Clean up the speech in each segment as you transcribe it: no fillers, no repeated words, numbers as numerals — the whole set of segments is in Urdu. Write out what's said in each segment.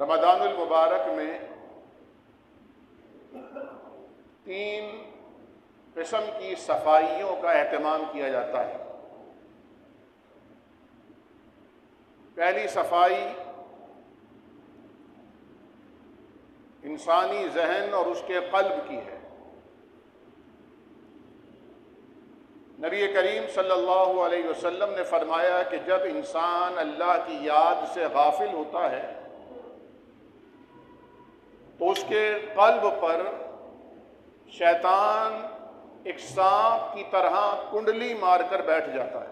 رمضان المبارک میں 3 قسم کی صفائیوں کا اہتمام کیا جاتا ہے۔ پہلی صفائی انسانی ذہن اور اس کے قلب کی ہے۔ نبی کریم صلی اللہ علیہ وسلم نے فرمایا کہ جب انسان اللہ کی یاد سے غافل ہوتا ہے تو اس کے قلب پر شیطان ایک سانپ کی طرح کنڈلی مار کر بیٹھ جاتا ہے،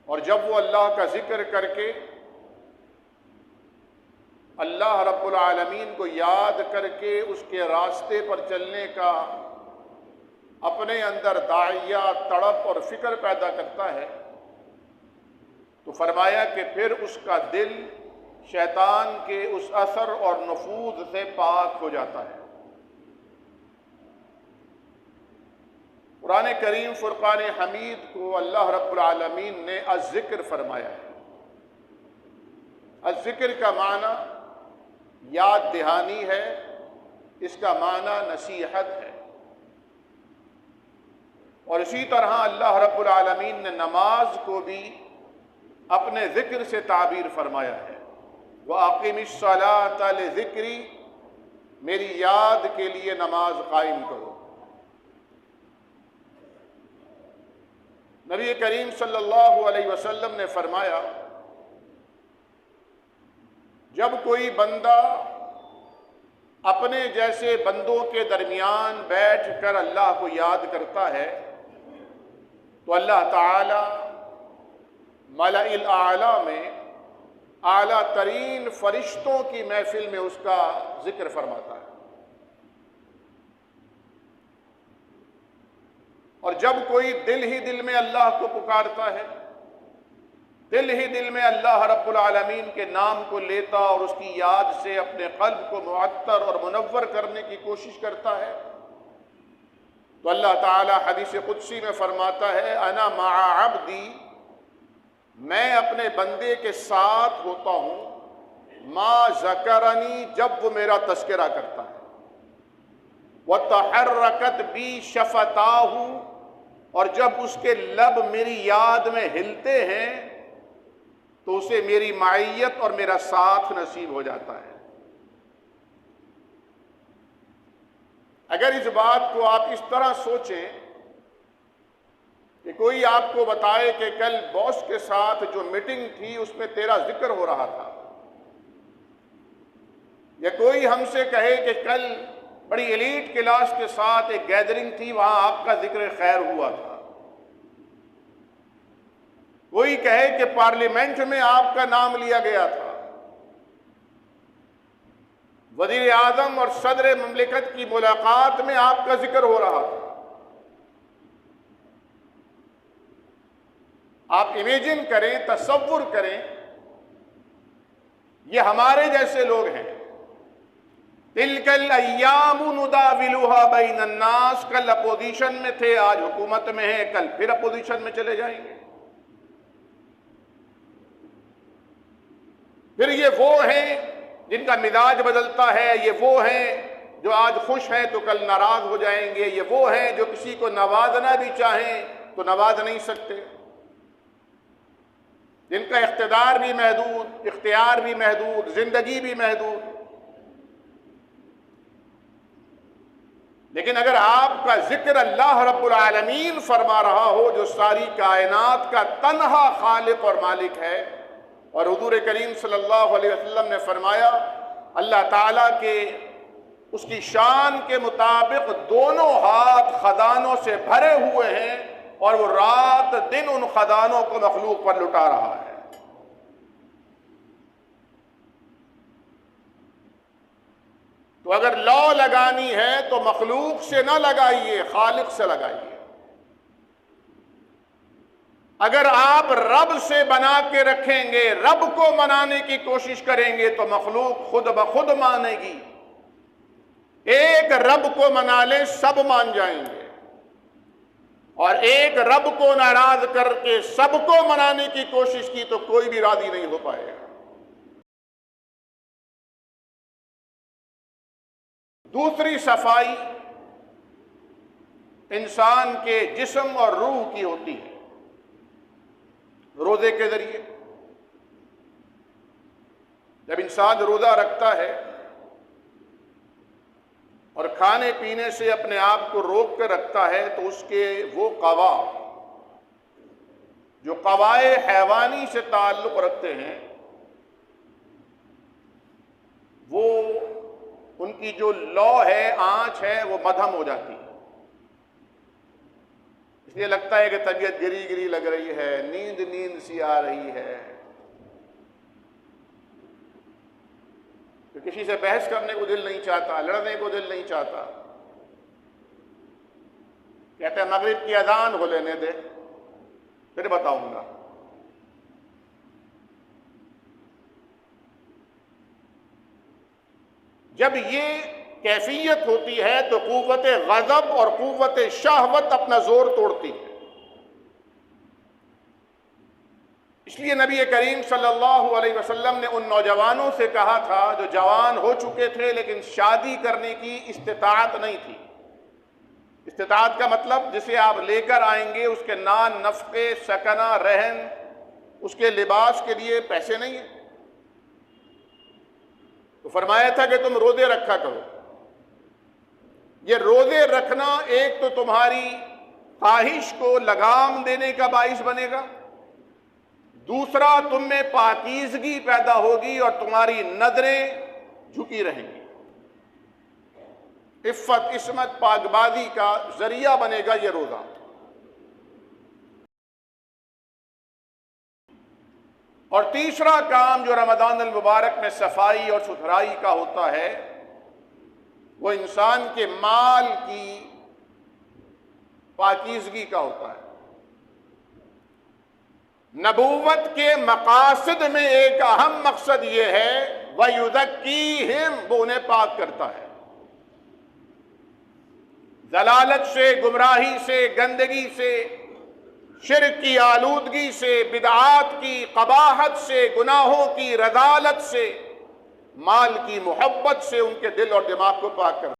اور جب وہ اللہ کا ذکر کر کے اللہ رب العالمین کو یاد کر کے اس کے راستے پر چلنے کا اپنے اندر داعیہ تڑپ اور فکر پیدا کرتا ہے تو فرمایا کہ پھر اس کا دل شیطان کے اس اثر اور نفوذ سے پاک ہو جاتا ہے۔ قرآن کریم فرقان حمید کو اللہ رب العالمین نے الذکر فرمایا ہے۔ الذکر کا معنی یاد دہانی ہے، اس کا معنی نصیحت ہے، اور اسی طرح اللہ رب العالمین نے نماز کو بھی اپنے ذکر سے تعبیر فرمایا ہے۔ وَأَقِمِ الصَّلَاةَ لِذِكْرِي، میری یاد کے لیے نماز قائم کرو۔ نبی کریم صلی اللہ علیہ وسلم نے فرمایا جب کوئی بندہ اپنے جیسے بندوں کے درمیان بیٹھ کر اللہ کو یاد کرتا ہے تو اللہ تعالی ملأ الاعلی میں اعلیٰ ترین فرشتوں کی محفل میں اس کا ذکر فرماتا ہے، اور جب کوئی دل ہی دل میں اللہ کو پکارتا ہے، دل ہی دل میں اللہ رب العالمین کے نام کو لیتا اور اس کی یاد سے اپنے قلب کو معطر اور منور کرنے کی کوشش کرتا ہے تو اللہ تعالی حدیث قدسی میں فرماتا ہے انا مع عبدی، میں اپنے بندے کے ساتھ ہوتا ہوں ما ذکرنی، جب وہ میرا تذکرہ کرتا ہے، وتحرکت بی شفتاہ، اور جب اس کے لب میری یاد میں ہلتے ہیں تو اسے میری معیت اور میرا ساتھ نصیب ہو جاتا ہے۔ اگر اس بات کو آپ اس طرح سوچیں کہ کوئی آپ کو بتائے کہ کل باس کے ساتھ جو میٹنگ تھی اس میں تیرا ذکر ہو رہا تھا، یا کوئی ہم سے کہے کہ کل بڑی ایلیٹ کلاس کے ساتھ ایک گیدرنگ تھی وہاں آپ کا ذکر خیر ہوا تھا، کوئی کہے کہ پارلیمنٹ میں آپ کا نام لیا گیا تھا، وزیر اعظم اور صدر مملکت کی ملاقات میں آپ کا ذکر ہو رہا تھا، آپ امیجن کریں، تصور کریں، یہ ہمارے جیسے لوگ ہیں۔ تلک الایام نداولها بین الناس، کل اپوزیشن میں تھے، آج حکومت میں ہیں، کل پھر اپوزیشن میں چلے جائیں گے۔ پھر یہ وہ ہیں جن کا مزاج بدلتا ہے، یہ وہ ہیں جو آج خوش ہیں تو کل ناراض ہو جائیں گے، یہ وہ ہیں جو کسی کو نوازنا بھی چاہیں تو نواز نہیں سکتے، جن کا اقتدار بھی محدود، اختیار بھی محدود، زندگی بھی محدود۔ لیکن اگر آپ کا ذکر اللہ رب العالمین فرما رہا ہو جو ساری کائنات کا تنہا خالق اور مالک ہے، اور حضور کریم صلی اللہ علیہ وسلم نے فرمایا اللہ تعالیٰ کے اس کی شان کے مطابق دونوں ہاتھ خزانوں سے بھرے ہوئے ہیں اور وہ رات دن ان خزانوں کو مخلوق پر لٹا رہا ہے۔ تو اگر لا لگانی ہے تو مخلوق سے نہ لگائیے، خالق سے لگائیے۔ اگر آپ رب سے بنا کے رکھیں گے، رب کو منانے کی کوشش کریں گے تو مخلوق خود بخود مانے گی۔ ایک رب کو منا لیں سب مان جائیں گے، اور ایک رب کو ناراض کر کے سب کو منانے کی کوشش کی تو کوئی بھی راضی نہیں ہو پائے گا۔ دوسری صفائی انسان کے جسم اور روح کی ہوتی ہے روزے کے ذریعے۔ جب انسان روزہ رکھتا ہے اور کھانے پینے سے اپنے آپ کو روک کر رکھتا ہے تو اس کے وہ قوا جو قوائے حیوانی سے تعلق رکھتے ہیں وہ ان کی جو لو ہے، آنچ ہے، وہ مدھم ہو جاتی ہے۔ اس لیے لگتا ہے کہ طبیعت گری گری لگ رہی ہے، نیند نیند سی آ رہی ہے، تو کسی سے بحث کرنے کو دل نہیں چاہتا، لڑنے کو دل نہیں چاہتا۔ کہتے ہیں مغرب کی اذان ہو لینے دے پھر بتاؤں گا۔ جب یہ کیفیت ہوتی ہے تو قوت غضب اور قوت شہوت اپنا زور توڑتی ہے۔ اس لیے نبی کریم صلی اللہ علیہ وسلم نے ان نوجوانوں سے کہا تھا جو جوان ہو چکے تھے لیکن شادی کرنے کی استطاعت نہیں تھی۔ استطاعت کا مطلب جسے آپ لے کر آئیں گے اس کے نان، نفقے، سکنہ، رہن، اس کے لباس کے لیے پیسے نہیں ہیں، تو فرمایا تھا کہ تم روزے رکھا کرو۔ یہ روزے رکھنا ایک تو تمہاری خواہش کو لگام دینے کا باعث بنے گا، دوسرا تم میں پاکیزگی پیدا ہوگی اور تمہاری نظریں جھکی رہیں گی۔ عفت، عصمت، پاکبازی کا ذریعہ بنے گا یہ روزہ۔ اور تیسرا کام جو رمضان المبارک میں صفائی اور ستھرائی کا ہوتا ہے وہ انسان کے مال کی پاکیزگی کا ہوتا ہے۔ نبوت کے مقاصد میں ایک اہم مقصد یہ ہے وَيُزَكِّيهِمْ، وہ انہیں پاک کرتا ہے، ضلالت سے، گمراہی سے، گندگی سے، شرک کی آلودگی سے، بدعات کی قباحت سے، گناہوں کی رذالت سے، مال کی محبت سے ان کے دل اور دماغ کو پاک کرتا ہے۔